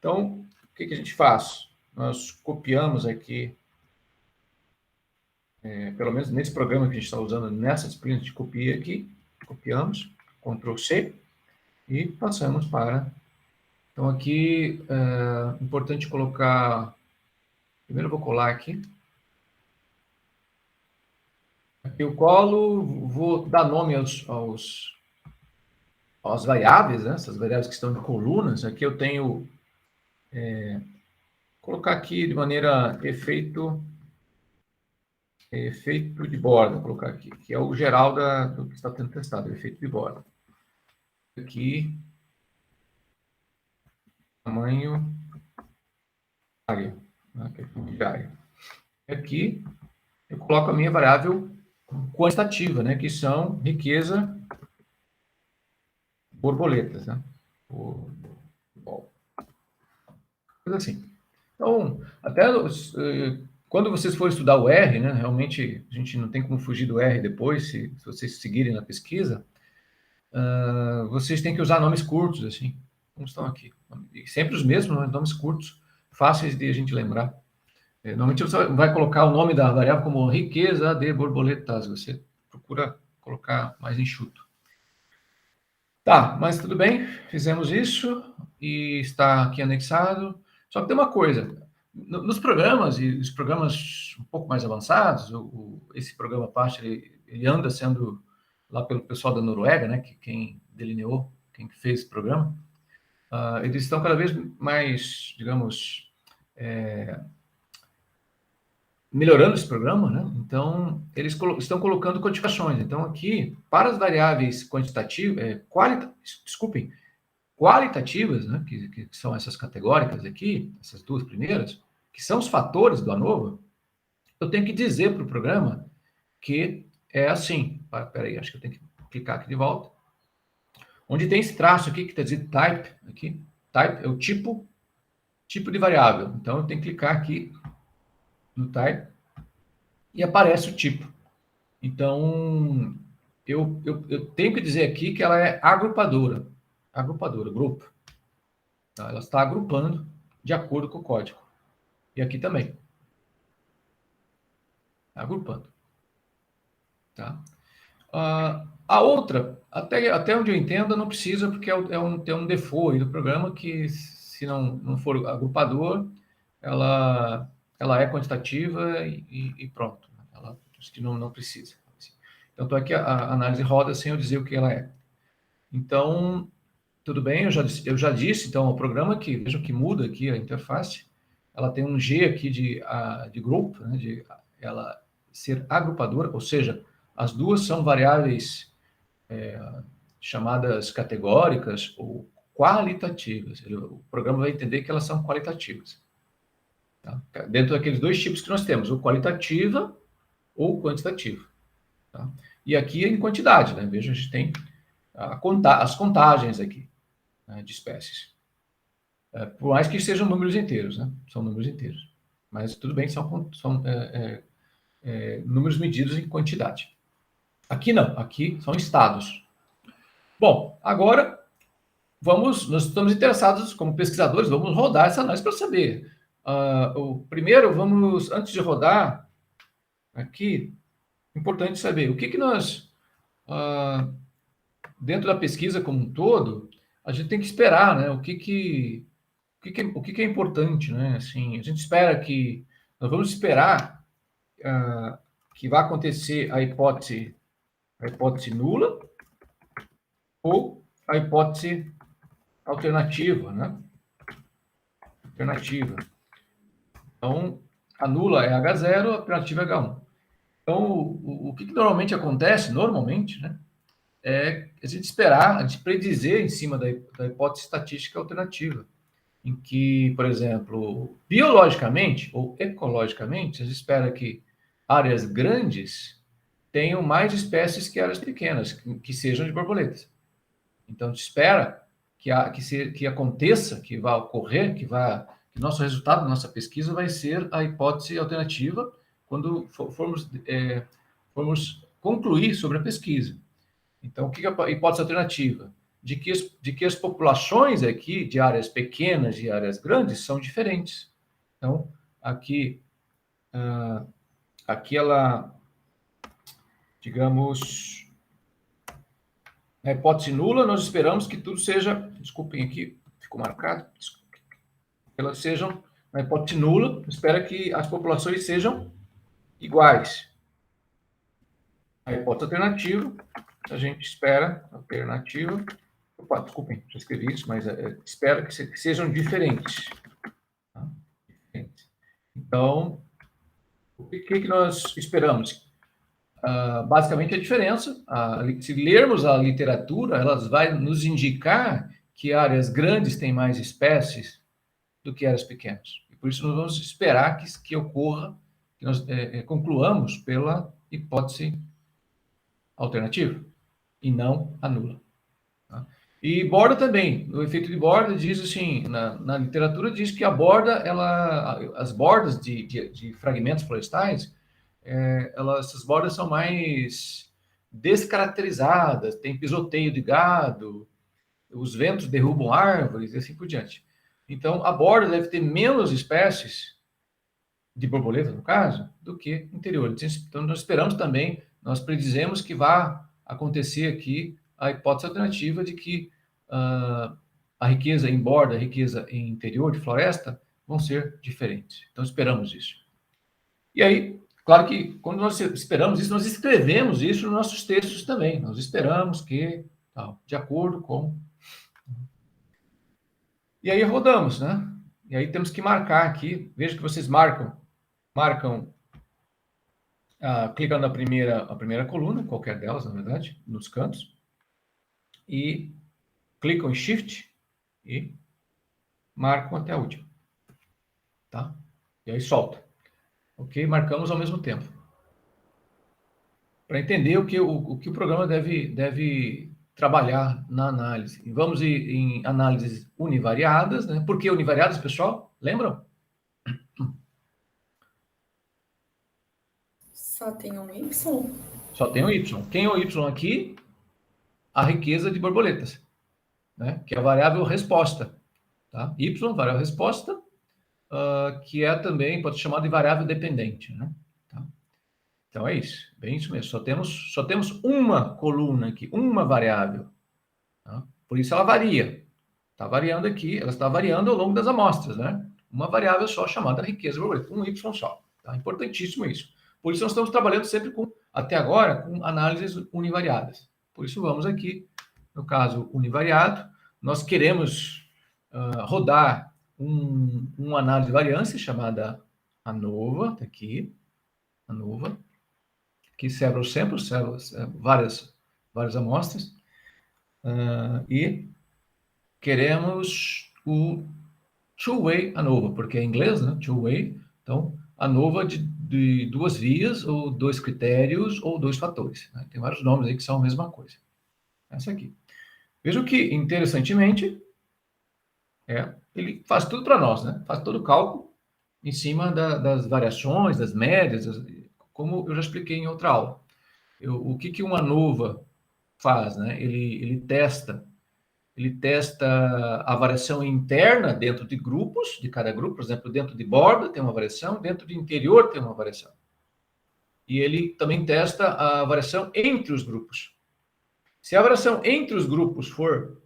Então, o que a gente faz? Nós copiamos aqui, pelo menos nesse programa que a gente está usando, nessa disciplina, a gente copia aqui, copiamos, Ctrl C, e passamos para... Então, aqui, é importante colocar... Primeiro eu vou colar aqui. Aqui eu colo, vou dar nome às variáveis, né? Essas variáveis que estão em colunas. Aqui eu tenho... colocar aqui de maneira efeito de borda, vou colocar aqui, que é o geral do que está sendo testado, efeito de borda. Aqui, tamanho área, área. Aqui, eu coloco a minha variável quantitativa, né, que são riqueza borboletas, né? Coisa assim. Então, até quando vocês forem estudar o R, né, realmente a gente não tem como fugir do R depois, se vocês seguirem na pesquisa, vocês têm que usar nomes curtos, assim, como estão aqui. E sempre os mesmos, né, nomes curtos, fáceis de a gente lembrar. Normalmente você vai colocar o nome da variável como riqueza de borboletas, você procura colocar mais enxuto. Tá, mas tudo bem, fizemos isso e está aqui anexado. Só que tem uma coisa, nos programas, e os programas um pouco mais avançados, esse programa Apache, ele anda sendo lá pelo pessoal da Noruega, né, que quem delineou, quem fez esse programa, eles estão cada vez mais, digamos, melhorando esse programa, né? Então, eles estão colocando codificações. Então, aqui, para as variáveis quantitativas, qualitativas, né? Que são essas categóricas aqui, essas duas primeiras, que são os fatores do ANOVA, eu tenho que dizer para o programa que é assim. Espera aí, acho que eu tenho que clicar aqui de volta. Onde tem esse traço aqui, que está dizendo type, aqui, type é o tipo de variável. Então, eu tenho que clicar aqui no type e aparece o tipo. Então, eu tenho que dizer aqui que ela é agrupadora, grupo. Tá? Ela está agrupando de acordo com o código. E aqui também. Agrupando. Tá? A outra, até onde eu entendo, não precisa, porque tem um default aí do programa que, se não for agrupador, ela é quantitativa e pronto. Ela que não precisa. Então, aqui a análise roda sem eu dizer o que ela é. Então, tudo bem, eu já disse, então, o programa que, vejam que muda aqui a interface, ela tem um G aqui de group, né, de ela ser agrupadora, ou seja, as duas são variáveis chamadas categóricas ou qualitativas. O programa vai entender que elas são qualitativas. Tá? Dentro daqueles dois tipos que nós temos, o qualitativa ou quantitativa. Tá? E aqui em quantidade, né? Veja, a gente tem as contagens aqui, né, de espécies. Por mais que sejam números inteiros, né? São números inteiros. Mas tudo bem, são números medidos em quantidade. Aqui não, aqui são estados. Bom, agora nós estamos interessados como pesquisadores, vamos rodar essa análise para saber. Primeiro, antes de rodar, aqui, importante saber o que nós, dentro da pesquisa como um todo, a gente tem que esperar, né? O que é importante, né? Assim, a gente espera que nós vamos esperar que vai acontecer a hipótese nula ou a hipótese alternativa, né? Alternativa. Então, a nula é H0, a alternativa é H1. Então, o que normalmente acontece, né? É a gente esperar, a gente predizer em cima da hipótese estatística alternativa, em que, por exemplo, biologicamente ou ecologicamente, a gente espera que áreas grandes tenham mais espécies que áreas pequenas, que sejam de borboletas. Então, a gente espera que aconteça, que vá ocorrer, que nosso resultado da nossa pesquisa vai ser a hipótese alternativa quando formos concluir sobre a pesquisa. Então, o que é a hipótese alternativa? de que as populações aqui de áreas pequenas e áreas grandes são diferentes. Então, aqui ela, digamos, na hipótese nula, nós esperamos que tudo seja, desculpem aqui, ficou marcado, elas sejam, na hipótese nula, espera que as populações sejam iguais. A hipótese alternativa, a gente espera, opa, desculpem, já escrevi isso, mas espera que sejam diferentes. Tá? Então, o que nós esperamos? Basicamente a diferença, se lermos a literatura, elas vai nos indicar que áreas grandes têm mais espécies do que áreas pequenas. E por isso nós vamos esperar que ocorra, que nós concluamos pela hipótese alternativa e não a nula. Tá? E borda também, o efeito de borda diz assim, na literatura diz que a borda, as bordas de fragmentos florestais, essas bordas são mais descaracterizadas, tem pisoteio de gado, os ventos derrubam árvores e assim por diante. Então, a borda deve ter menos espécies de borboleta, no caso, do que interior. Então, nós esperamos também, nós predizemos que vai acontecer aqui a hipótese alternativa de que a riqueza em borda, a riqueza em interior de floresta vão ser diferentes. Então, esperamos isso. E aí, claro que quando nós esperamos isso, nós escrevemos isso nos nossos textos também. Nós esperamos que, de acordo com... E aí rodamos, né? E aí temos que marcar aqui. Veja que vocês marcam clicando na primeira coluna, qualquer delas, na verdade, nos cantos, e clicam em Shift e marcam até a última. Tá? E aí solta. Ok? Marcamos ao mesmo tempo. Para entender o que o programa deve trabalhar na análise. E vamos em análises univariadas, né? Por que univariadas, pessoal? Lembram? Só tem um Y? Só tem um Y. Quem é o Y aqui? A riqueza de borboletas, né? Que é a variável resposta. Tá? Y, variável resposta, que é também, pode ser chamada de variável dependente. Né? Tá? Então, é isso. Bem isso mesmo. Só temos uma coluna aqui, uma variável. Tá? Por isso ela varia. Está variando aqui, ela está variando ao longo das amostras, né? Uma variável só chamada riqueza de borboleta, um Y só. Tá? Importantíssimo isso. Por isso nós estamos trabalhando sempre até agora, com análises univariadas. Por isso vamos aqui, no caso univariado, nós queremos rodar uma análise de variância chamada ANOVA, tá aqui, ANOVA, que several samples, várias amostras, e queremos o two-way ANOVA, porque é em inglês, né? Two-way. Então, ANOVA de duas vias, ou dois critérios, ou dois fatores. Né? Tem vários nomes aí que são a mesma coisa. Essa aqui. Veja que, interessantemente, ele faz tudo para nós, né? Faz todo o cálculo em cima das variações, das médias, como eu já expliquei em outra aula. O que uma ANOVA faz, né? Ele testa a variação interna dentro de grupos, de cada grupo, por exemplo, dentro de borda tem uma variação, dentro de interior tem uma variação. E ele também testa a variação entre os grupos. Se a variação entre os grupos for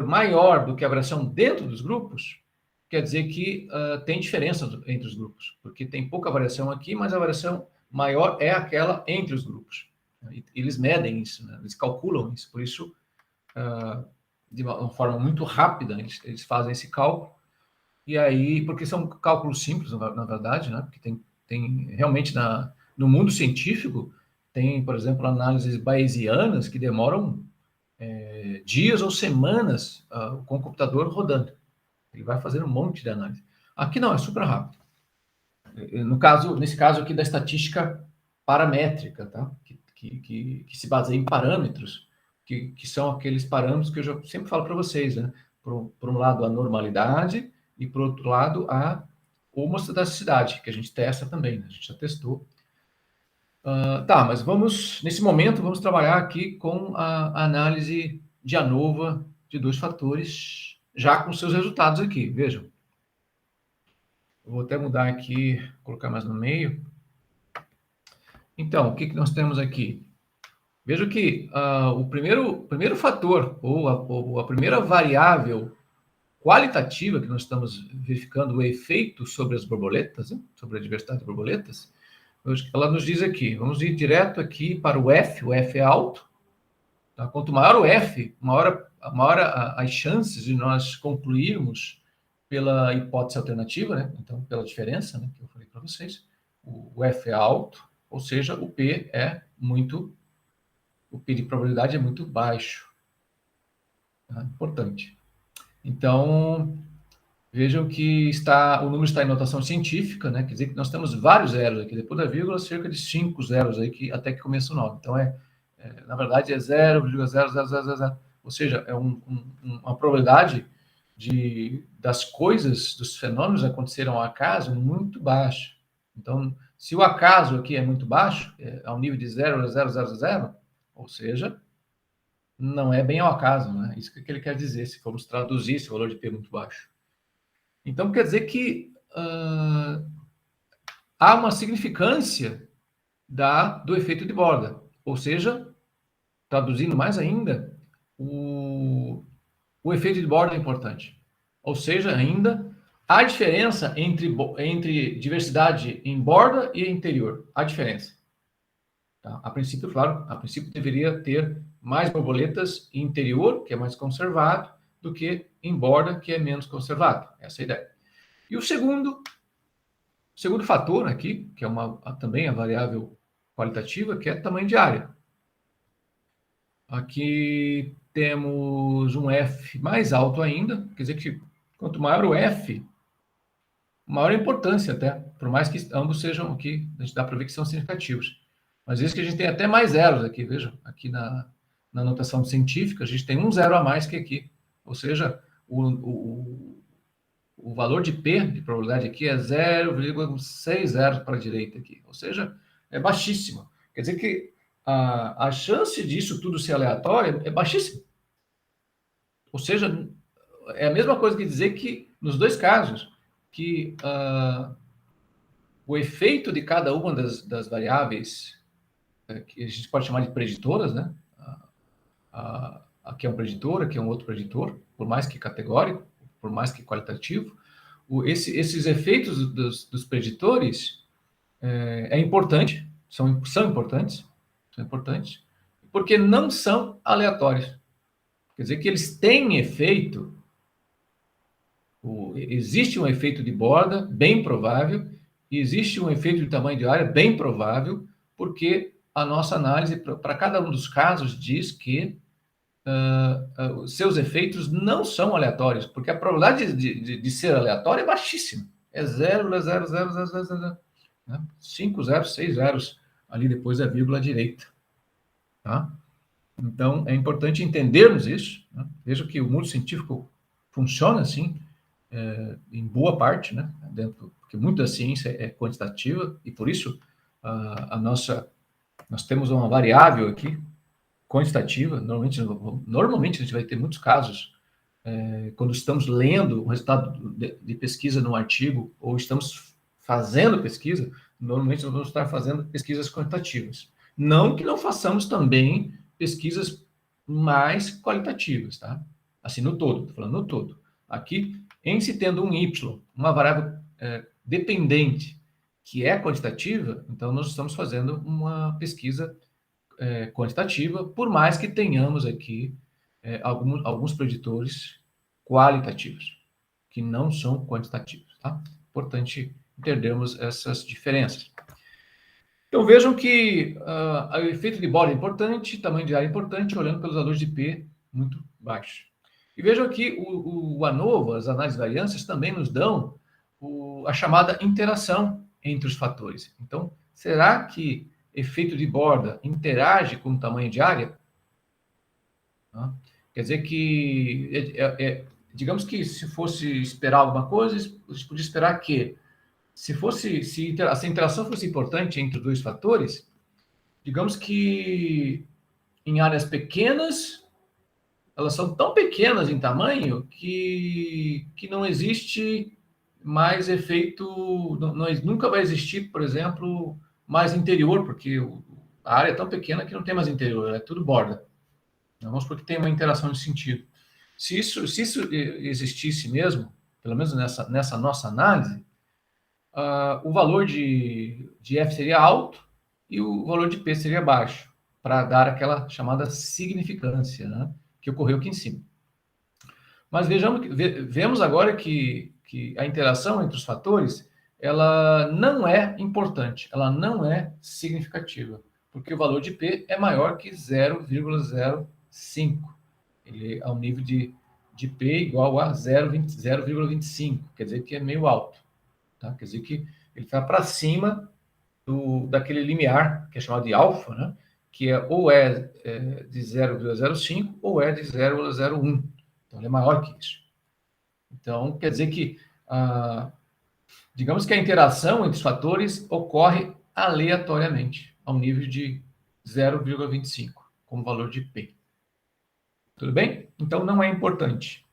maior do que a variação dentro dos grupos, quer dizer que tem diferença entre os grupos, porque tem pouca variação aqui, mas a variação maior é aquela entre os grupos. Eles medem isso, né? Eles calculam isso, por isso, de uma forma muito rápida, eles fazem esse cálculo, e aí, porque são cálculos simples, na verdade, né? Porque tem realmente, no mundo científico, tem, por exemplo, análises bayesianas que demoram dias ou semanas com o computador rodando. Ele vai fazer um monte de análise. Aqui não, é super rápido. Nesse caso aqui da estatística paramétrica, tá? Que se baseia em parâmetros, que são aqueles parâmetros que eu já sempre falo para vocês, né? Por um lado, a normalidade, e por outro lado, a homocedasticidade, que a gente testa também, né? A gente já testou. Tá, mas nesse momento, vamos trabalhar aqui com a análise de ANOVA de 2 fatores, já com seus resultados aqui, vejam. Eu vou até mudar aqui, colocar mais no meio. Então, o que nós temos aqui? Veja que o primeiro fator, ou a primeira variável qualitativa que nós estamos verificando o efeito sobre as borboletas, né? Sobre a diversidade de borboletas, ela nos diz aqui, vamos ir direto aqui para o F é alto, tá? Quanto maior o F, maior as chances de nós concluirmos pela hipótese alternativa, né? Então, pela diferença, né, que eu falei para vocês, o F é alto, ou seja, o P de probabilidade é muito baixo. Tá? Importante. Então, vejam que o número está em notação científica, né? Quer dizer que nós temos vários zeros aqui, depois da vírgula, cerca de 5 zeros aí, até que começa o nome. Então, na verdade, é 0,0000. Ou seja, é uma probabilidade das coisas, dos fenômenos acontecerem ao acaso muito baixa. Então, se o acaso aqui é muito baixo, ao nível de 0,000, ou seja, não é bem ao acaso, né? Isso que ele quer dizer, se formos traduzir esse valor de P muito baixo. Então, quer dizer que há uma significância do efeito de borda, ou seja, traduzindo mais ainda, o efeito de borda é importante. Ou seja, ainda, há diferença entre diversidade em borda e interior. Há diferença. Tá? A princípio, claro, deveria ter mais borboletas em interior, que é mais conservado, do que em borda, que é menos conservado. Essa é a ideia. E o segundo fator aqui, que é também a variável qualitativa, que é tamanho de área. Aqui temos um F mais alto ainda, quer dizer que quanto maior o F, maior a importância até, por mais que ambos sejam aqui, a gente dá para ver que são significativos. Mas isso que a gente tem até mais zeros aqui, vejam, aqui na notação científica, a gente tem um zero a mais que aqui. Ou seja, o valor de P, de probabilidade aqui, é 0,60 para a direita aqui. Ou seja, é baixíssimo. Quer dizer que a chance disso tudo ser aleatório é baixíssima. Ou seja, é a mesma coisa que dizer que, nos dois casos, que o efeito de cada uma das variáveis, que a gente pode chamar de preditoras, né? Aqui é um preditor, aqui é um outro preditor, por mais que categórico, por mais que qualitativo, esses efeitos dos preditores é importante, são importantes, porque não são aleatórios. Quer dizer que eles têm efeito, existe um efeito de borda, bem provável, e existe um efeito de tamanho de área, bem provável, porque a nossa análise, para cada um dos casos, diz que seus efeitos não são aleatórios, porque a probabilidade de ser aleatório é baixíssima. É 0,00000, né? 5 zeros, 6 zeros, ali depois da vírgula direita. Tá? Então, é importante entendermos isso. Né? Veja que o mundo científico funciona assim, em boa parte, né? Porque muita ciência é quantitativa, e por isso nós temos uma variável aqui, quantitativa. Normalmente a gente vai ter muitos casos, quando estamos lendo o resultado de pesquisa num artigo, ou estamos fazendo pesquisa, normalmente nós vamos estar fazendo pesquisas quantitativas. Não que não façamos também pesquisas mais qualitativas, tá? Assim, no todo, estou falando no todo. Aqui, em se tendo um Y, uma variável dependente, que é quantitativa, então nós estamos fazendo uma pesquisa quantitativa, por mais que tenhamos aqui alguns preditores qualitativos, que não são quantitativos, tá? Importante entendermos essas diferenças. Então, vejam que o efeito de borda é importante, tamanho de área é importante, olhando pelos valores de P muito baixos. E vejam aqui, o ANOVA, as análises de variâncias, também nos dão a chamada interação entre os fatores. Então, será que efeito de borda interage com o tamanho de área? Tá? Quer dizer que, digamos que se fosse esperar alguma coisa, a gente podia esperar que, se essa interação fosse importante entre os dois fatores, digamos que em áreas pequenas, elas são tão pequenas em tamanho que não existe mais efeito, nunca vai existir, por exemplo, mais interior, porque a área é tão pequena que não tem mais interior, é tudo borda. Vamos supor que tem uma interação de sentido. Se isso existisse mesmo, pelo menos nessa nossa análise, o valor de F seria alto e o valor de P seria baixo, para dar aquela chamada significância, né, que ocorreu aqui em cima. Mas vemos agora que a interação entre os fatores, ela não é importante, ela não é significativa, porque o valor de P é maior que 0,05. Ele é ao nível de P igual a 0,25, quer dizer que é meio alto. Tá? Quer dizer que ele está para cima daquele limiar, que é chamado de alfa, né? Que ou é de 0,05 ou é de 0,01. Então, ele é maior que isso. Então, quer dizer que, digamos que a interação entre os fatores ocorre aleatoriamente, ao nível de 0,25, como valor de P. Tudo bem? Então, não é importante.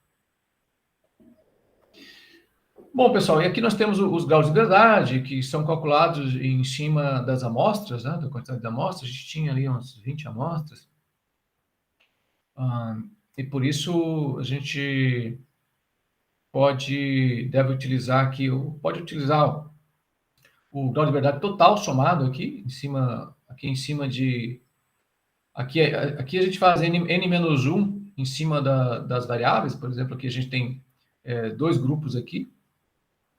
Bom, pessoal, e aqui nós temos os graus de verdade, que são calculados em cima das amostras, né, da quantidade de amostras. A gente tinha ali umas 20 amostras. E por isso a gente deve utilizar aqui, pode utilizar o grau de verdade total somado aqui em cima de... Aqui a gente faz n-1 em cima das variáveis. Por exemplo, aqui a gente tem dois grupos aqui,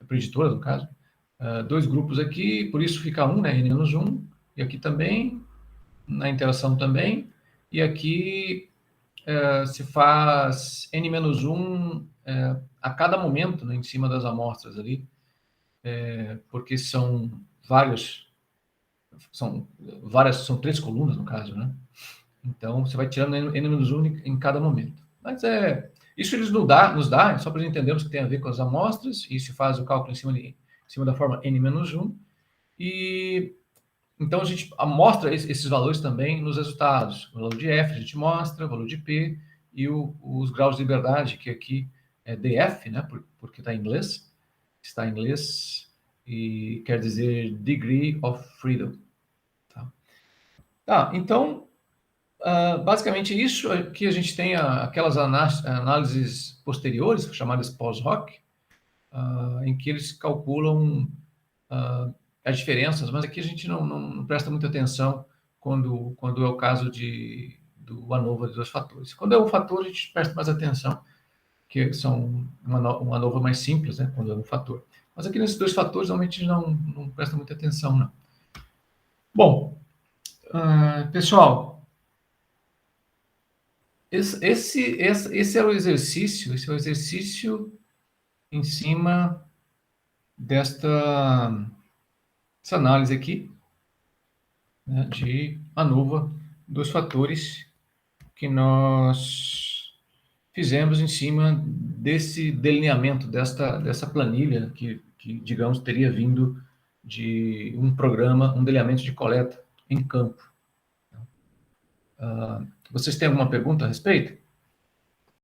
preditoras, no caso, dois grupos aqui, por isso fica 1, né, n-1, e aqui também, na interação também, e aqui se faz n-1 a cada momento, né, em cima das amostras ali, porque são três colunas, no caso, né? Então, você vai tirando n-1 em cada momento. Mas isso eles nos dá, só para entendermos que tem a ver com as amostras, e se faz o cálculo em cima da forma n-1, e então a gente mostra esses valores também nos resultados. O valor de F a gente mostra, o valor de P e os graus de liberdade, que aqui é DF, né, porque está em inglês e quer dizer Degree of Freedom. Tá, então, basicamente isso aqui a gente tem aquelas análises posteriores, chamadas pós-hoc, em que eles calculam as diferenças, mas aqui a gente não presta muita atenção quando é o caso do ANOVA de dois fatores. Quando é um fator, a gente presta mais atenção, que são uma ANOVA mais simples, né, quando é um fator. Mas aqui nesses dois fatores, normalmente não presta muita atenção, não. Bom, pessoal, esse é o exercício em cima dessa análise aqui, né, de ANOVA dos fatores que nós fizemos em cima desse delineamento, dessa planilha que, digamos, teria vindo de um programa, um delineamento de coleta em campo. Vocês têm alguma pergunta a respeito?